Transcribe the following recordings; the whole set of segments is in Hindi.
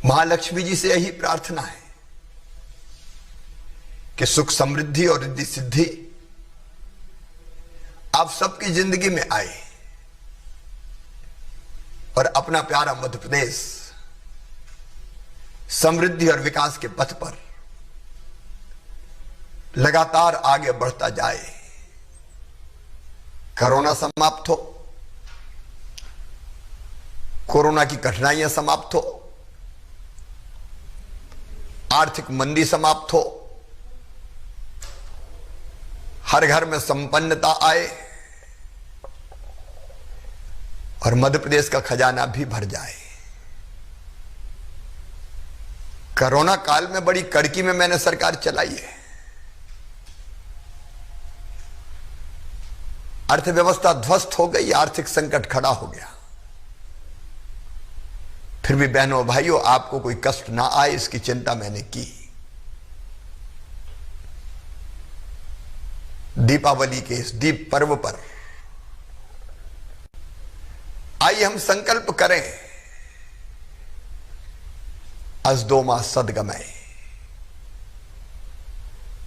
महालक्ष्मी जी से यही प्रार्थना है कि सुख समृद्धि और रिद्धि सिद्धि आप सबकी जिंदगी में आए और अपना प्यारा मध्य प्रदेश समृद्धि और विकास के पथ पर लगातार आगे बढ़ता जाए। कोरोना समाप्त हो, कोरोना की कठिनाइयां समाप्त हो, आर्थिक मंदी समाप्त हो, हर घर में संपन्नता आए और मध्य प्रदेश का खजाना भी भर जाए। कोरोना काल में बड़ी कड़की में मैंने सरकार चलाई है। अर्थव्यवस्था ध्वस्त हो गई, आर्थिक संकट खड़ा हो गया। फिर भी बहनों भाइयों, आपको कोई कष्ट ना आए इसकी चिंता मैंने की। दीपावली के इस दीप पर्व पर आइए हम संकल्प करें, असदो मा सद्गमय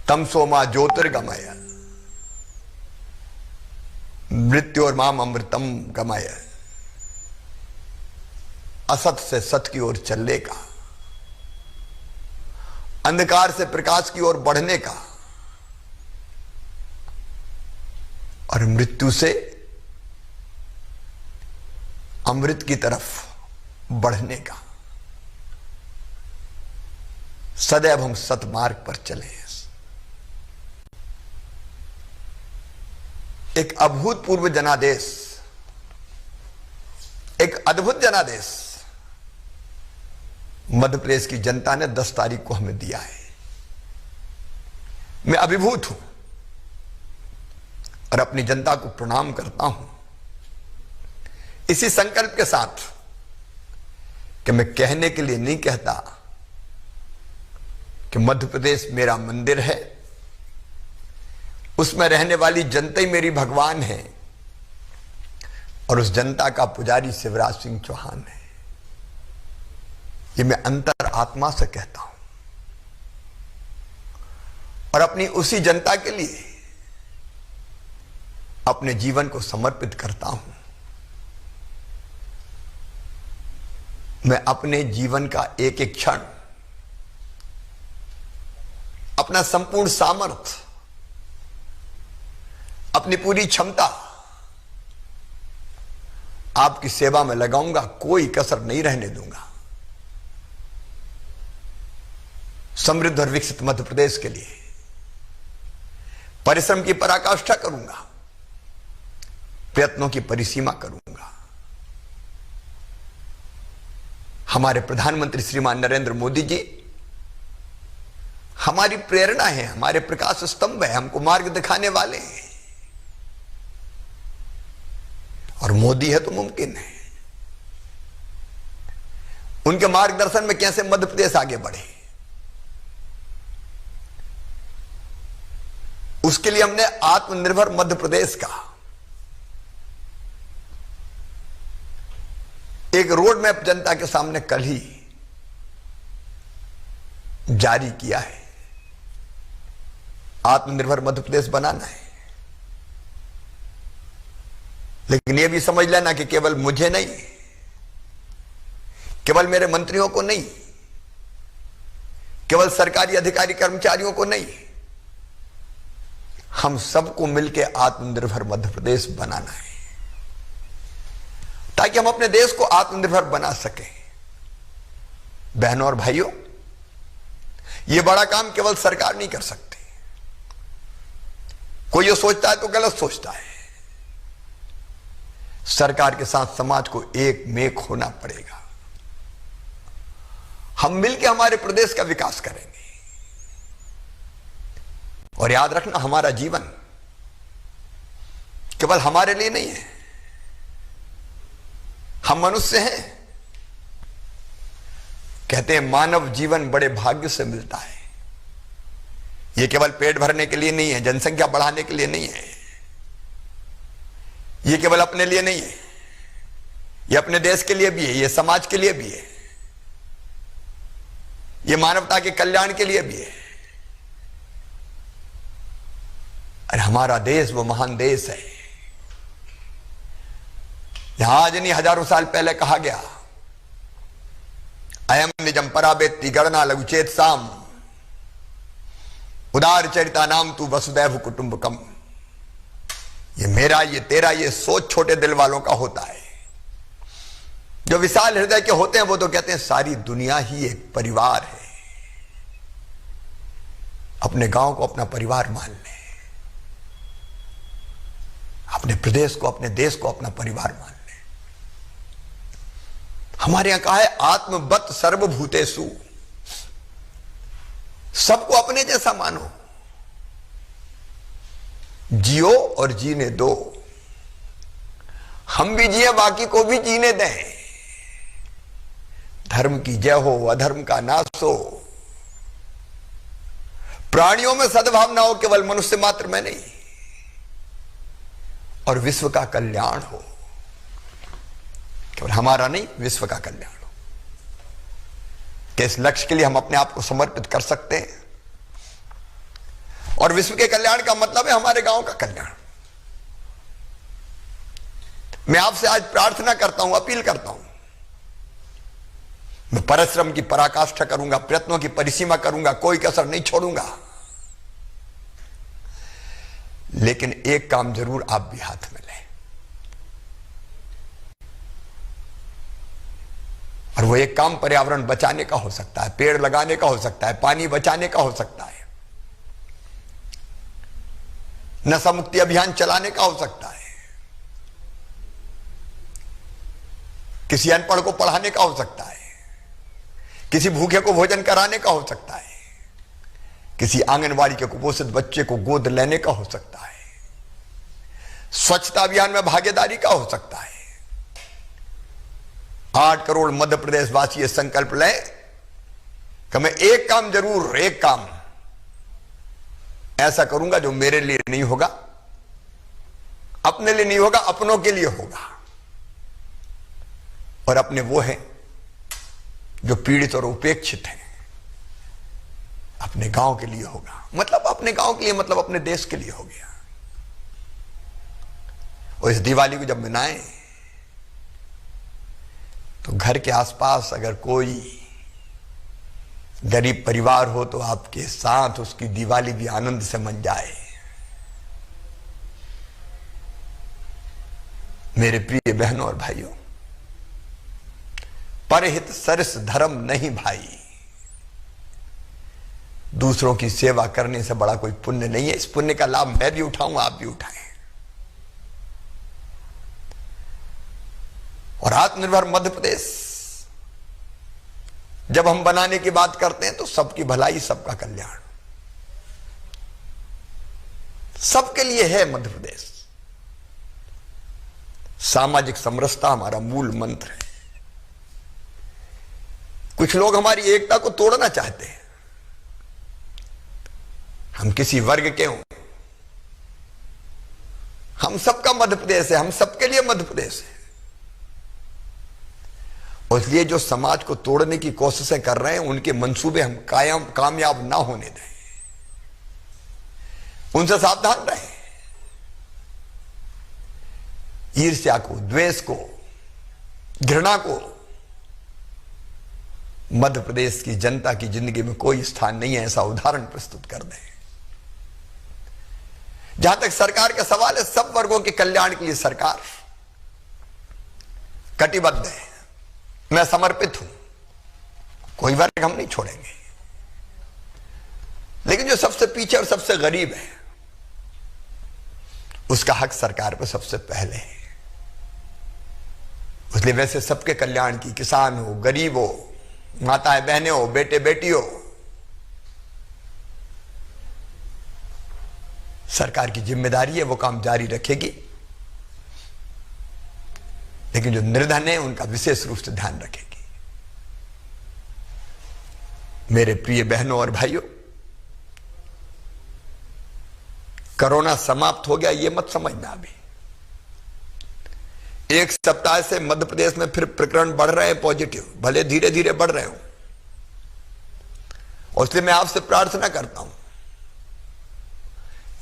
तमसो मा ज्योतिर्गमय मृत्योर्माम अमृतम गमय। असत से सत की ओर चलने का, अंधकार से प्रकाश की ओर बढ़ने का और मृत्यु से अमृत की तरफ बढ़ने का। सदैव हम सतमार्ग पर चले। एक अभूतपूर्व जनादेश, एक अद्भुत जनादेश मध्य प्रदेश की जनता ने 10 तारीख को हमें दिया है। मैं अभिभूत हूं और अपनी जनता को प्रणाम करता हूं इसी संकल्प के साथ कि मैं कहने के लिए नहीं कहता कि मध्य प्रदेश मेरा मंदिर है, उसमें रहने वाली जनता ही मेरी भगवान है और उस जनता का पुजारी शिवराज सिंह चौहान है। ये मैं अंतर आत्मा से कहता हूं और अपनी उसी जनता के लिए अपने जीवन को समर्पित करता हूं। मैं अपने जीवन का एक एक क्षण, अपना संपूर्ण सामर्थ्य, अपनी पूरी क्षमता आपकी सेवा में लगाऊंगा, कोई कसर नहीं रहने दूंगा। समृद्ध और विकसित मध्य प्रदेश के लिए परिश्रम की पराकाष्ठा करूंगा, प्रयत्नों की परिसीमा करूंगा। हमारे प्रधानमंत्री श्रीमान नरेंद्र मोदी जी हमारी प्रेरणा है, हमारे प्रकाश स्तंभ है, हमको मार्ग दिखाने वाले हैं और मोदी है तो मुमकिन है। उनके मार्गदर्शन में कैसे मध्य प्रदेश आगे बढ़े, उसके लिए हमने आत्मनिर्भर मध्य प्रदेश का एक रोड मैप जनता के सामने कल ही जारी किया है। आत्मनिर्भर मध्य प्रदेश बनाना है, लेकिन यह भी समझ लेना कि केवल मुझे नहीं, केवल मेरे मंत्रियों को नहीं, केवल सरकारी अधिकारी कर्मचारियों को नहीं, हम सबको मिलकर आत्मनिर्भर मध्य प्रदेश बनाना है ताकि हम अपने देश को आत्मनिर्भर बना सकें। बहनों और भाइयों, यह बड़ा काम केवल सरकार नहीं कर सकती। कोई ये सोचता है तो गलत सोचता है। सरकार के साथ समाज को एक मेक होना पड़ेगा। हम मिलकर हमारे प्रदेश का विकास करेंगे और याद रखना, हमारा जीवन केवल हमारे लिए नहीं है। हम मनुष्य हैं, कहते हैं मानव जीवन बड़े भाग्य से मिलता है। यह केवल पेट भरने के लिए नहीं है, जनसंख्या बढ़ाने के लिए नहीं है, यह केवल अपने लिए नहीं है, यह अपने देश के लिए भी है, यह समाज के लिए भी है। ये मानवता के कल्याण के लिए भी है। और हमारा देश वो महान देश है, यहां आज नहीं हजारों साल पहले कहा गया, अयम निजम पराबेत्ति गणना लघुचेत साम उदार चरिता नाम तू वसुदैव कुटुंबकम। ये मेरा, ये तेरा, ये सोच छोटे दिल वालों का होता है। जो विशाल हृदय के होते हैं वो तो कहते हैं सारी दुनिया ही एक परिवार है। अपने गांव को अपना परिवार मान ले, अपने प्रदेश को, अपने देश को अपना परिवार मान ले। हमारे यहां कहा है आत्मवत् सर्वभूतेषु, सबको अपने जैसा मानो, जियो और जीने दो। हम भी जिए, बाकी को भी जीने दें। धर्म की जय हो, अधर्म का नाश हो, प्राणियों में सद्भावना हो, केवल मनुष्य मात्र में नहीं, और विश्व का कल्याण हो। केवल हमारा नहीं, विश्व का कल्याण हो। कि इस लक्ष्य के लिए हम अपने आप को समर्पित कर सकते हैं। और विश्व के कल्याण का मतलब है हमारे गांव का कल्याण। मैं आपसे आज प्रार्थना करता हूं, अपील करता हूं, मैं परिश्रम की पराकाष्ठा करूंगा, प्रयत्नों की परिसीमा करूंगा, कोई कसर नहीं छोड़ूंगा। लेकिन एक काम जरूर आप भी हाथ में लें, और वो एक काम पर्यावरण बचाने का हो सकता है, पेड़ लगाने का हो सकता है, पानी बचाने का हो सकता है, नशा मुक्ति अभियान चलाने का हो सकता है, किसी अनपढ़ को पढ़ाने का हो सकता है, किसी भूखे को भोजन कराने का हो सकता है, किसी आंगनवाड़ी के कुपोषित बच्चे को गोद लेने का हो सकता है, स्वच्छता अभियान में भागीदारी का हो सकता है। 8 करोड़ मध्य प्रदेश वासी ये संकल्प लें कि मैं एक काम जरूर, एक काम ऐसा करूंगा जो मेरे लिए नहीं होगा, अपने लिए नहीं होगा, अपनों के लिए होगा। और अपने वो हैं जो पीड़ित और उपेक्षित हैं, अपने गांव के लिए होगा। मतलब अपने गांव के लिए मतलब अपने देश के लिए हो गया। और इस दिवाली को जब मनाएं तो घर के आसपास अगर कोई गरीब परिवार हो तो आपके साथ उसकी दिवाली भी आनंद से मन जाए। मेरे प्रिय बहनों और भाइयों, परहित सरस धर्म नहीं भाई। दूसरों की सेवा करने से बड़ा कोई पुण्य नहीं है। इस पुण्य का लाभ मैं भी उठाऊं, आप भी उठाएं। और आत्मनिर्भर मध्य प्रदेश जब हम बनाने की बात करते हैं तो सबकी भलाई, सबका कल्याण, सबके लिए है मध्य प्रदेश। सामाजिक समरसता हमारा मूल मंत्र है। कुछ लोग हमारी एकता को तोड़ना चाहते हैं। हम किसी वर्ग के हों, हम सबका मध्य प्रदेश है, हम सबके लिए मध्य प्रदेश है। और इसलिए जो समाज को तोड़ने की कोशिशें कर रहे हैं उनके मंसूबे हम कामयाब ना होने दें, उनसे सावधान रहें। ईर्ष्या को, द्वेष को, घृणा को मध्य प्रदेश की जनता की जिंदगी में कोई स्थान नहीं है, ऐसा उदाहरण प्रस्तुत कर दें। जहां तक सरकार का सवाल है, सब वर्गों के कल्याण के लिए सरकार कटिबद्ध है। मैं समर्पित हूं, कोई वर्ग हम नहीं छोड़ेंगे। लेकिन जो सबसे पीछे और सबसे गरीब है उसका हक सरकार पर सबसे पहले है। इसलिए वैसे सबके कल्याण की, किसान हो, गरीब हो, माताएं बहनें हो, बेटे बेटी हो, सरकार की जिम्मेदारी है, वो काम जारी रखेगी। लेकिन जो निर्धन है उनका विशेष रूप से ध्यान रखेगी। मेरे प्रिय बहनों और भाइयों, कोरोना समाप्त हो गया ये मत समझना। अभी 1 सप्ताह से मध्य प्रदेश में फिर प्रकरण बढ़ रहे हैं पॉजिटिव, भले धीरे धीरे बढ़ रहे हो। और इसलिए मैं आपसे प्रार्थना करता हूं,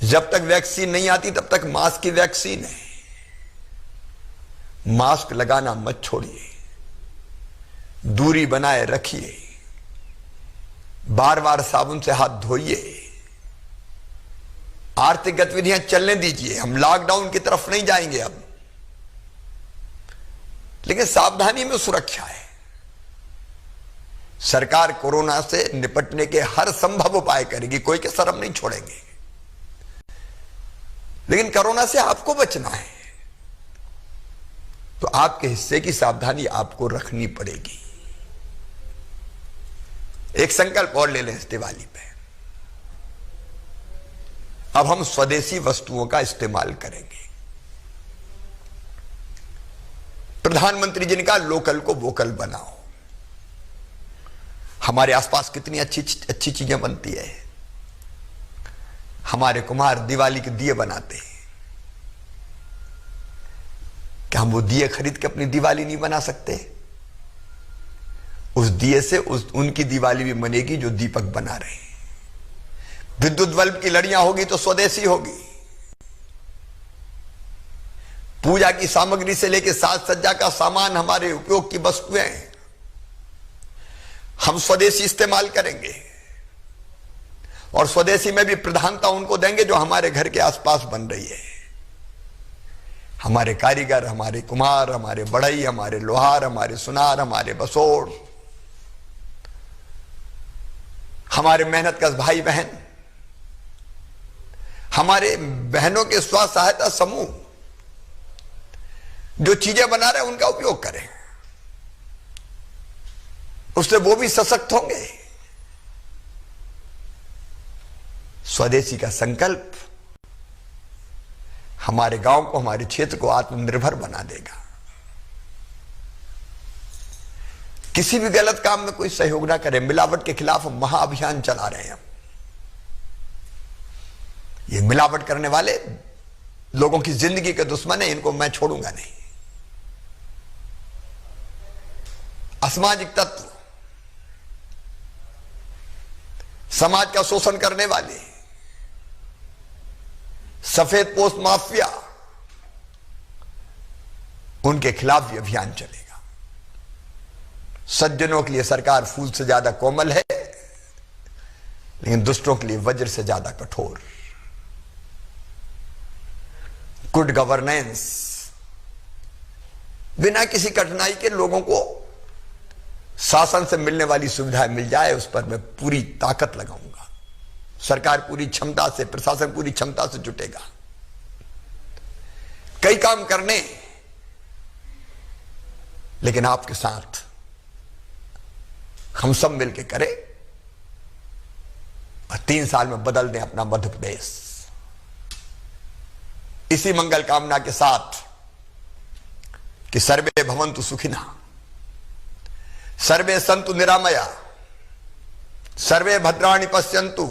जब तक वैक्सीन नहीं आती तब तक मास्क की वैक्सीन है। मास्क लगाना मत छोड़िए, दूरी बनाए रखिए, बार बार साबुन से हाथ धोइए, आर्थिक गतिविधियां चलने दीजिए। हम लॉकडाउन की तरफ नहीं जाएंगे अब, लेकिन सावधानी में सुरक्षा है। सरकार कोरोना से निपटने के हर संभव उपाय करेगी, कोई कसर हम नहीं छोड़ेंगे, लेकिन कोरोना से आपको बचना है तो आपके हिस्से की सावधानी आपको रखनी पड़ेगी। एक संकल्प और ले लें इस दिवाली पे, अब हम स्वदेशी वस्तुओं का इस्तेमाल करेंगे। प्रधानमंत्री जी ने कहा लोकल को वोकल बनाओ। हमारे आसपास कितनी अच्छी अच्छी चीजें बनती है। हमारे कुम्हार दिवाली के दिए बनाते हैं, क्या हम वो दिए खरीद के अपनी दिवाली नहीं बना सकते? उस दिए से उनकी दिवाली भी बनेगी जो दीपक बना रहे हैं। विद्युत बल्ब की लड़ियां होगी तो स्वदेशी होगी। पूजा की सामग्री से लेकर साज सज्जा का सामान, हमारे उपयोग की वस्तुएं हम स्वदेशी इस्तेमाल करेंगे और स्वदेशी में भी प्रधानता उनको देंगे जो हमारे घर के आसपास बन रही है। हमारे कारीगर, हमारे कुम्हार, हमारे बढ़ई, हमारे लोहार, हमारे सुनार, हमारे बसोड़, हमारे मेहनतकश भाई बहन, हमारे बहनों के स्व सहायता समूह जो चीजें बना रहे हैं उनका उपयोग करें, उससे वो भी सशक्त होंगे। स्वदेशी का संकल्प हमारे गांव को, हमारे क्षेत्र को आत्मनिर्भर बना देगा। किसी भी गलत काम में कोई सहयोग ना करे। मिलावट के खिलाफ महाअभियान चला रहे हैं हम। ये मिलावट करने वाले लोगों की जिंदगी के दुश्मन है, इनको मैं छोड़ूंगा नहीं। असामाजिक तत्व, समाज का शोषण करने वाले, सफेद पोस्ट माफिया, उनके खिलाफ भी अभियान चलेगा। सज्जनों के लिए सरकार फूल से ज्यादा कोमल है, लेकिन दुष्टों के लिए वज्र से ज्यादा कठोर। गुड गवर्नेंस, बिना किसी कठिनाई के लोगों को शासन से मिलने वाली सुविधाएं मिल जाए, उस पर मैं पूरी ताकत लगाऊंगा। सरकार पूरी क्षमता से, प्रशासन पूरी क्षमता से जुटेगा कई काम करने, लेकिन आपके साथ हम सब मिलकर करें और 3 साल में बदल दें अपना मध्य प्रदेश। इसी मंगल कामना के साथ कि सर्वे भवन्तु सुखिनः, सर्वे सन्तु निरामया, सर्वे भद्राणि पश्यन्तु,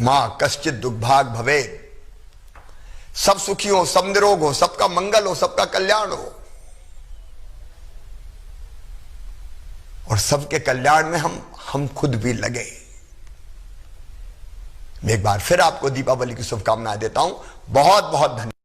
मां कश्चित दुर्भाग भवेत्। सब सुखी हो, सब निरोग हो, सबका मंगल हो, सबका कल्याण हो, और सबके कल्याण में हम खुद भी लगे। मैं एक बार फिर आपको दीपावली की शुभकामनाएं देता हूं। बहुत बहुत धन्यवाद।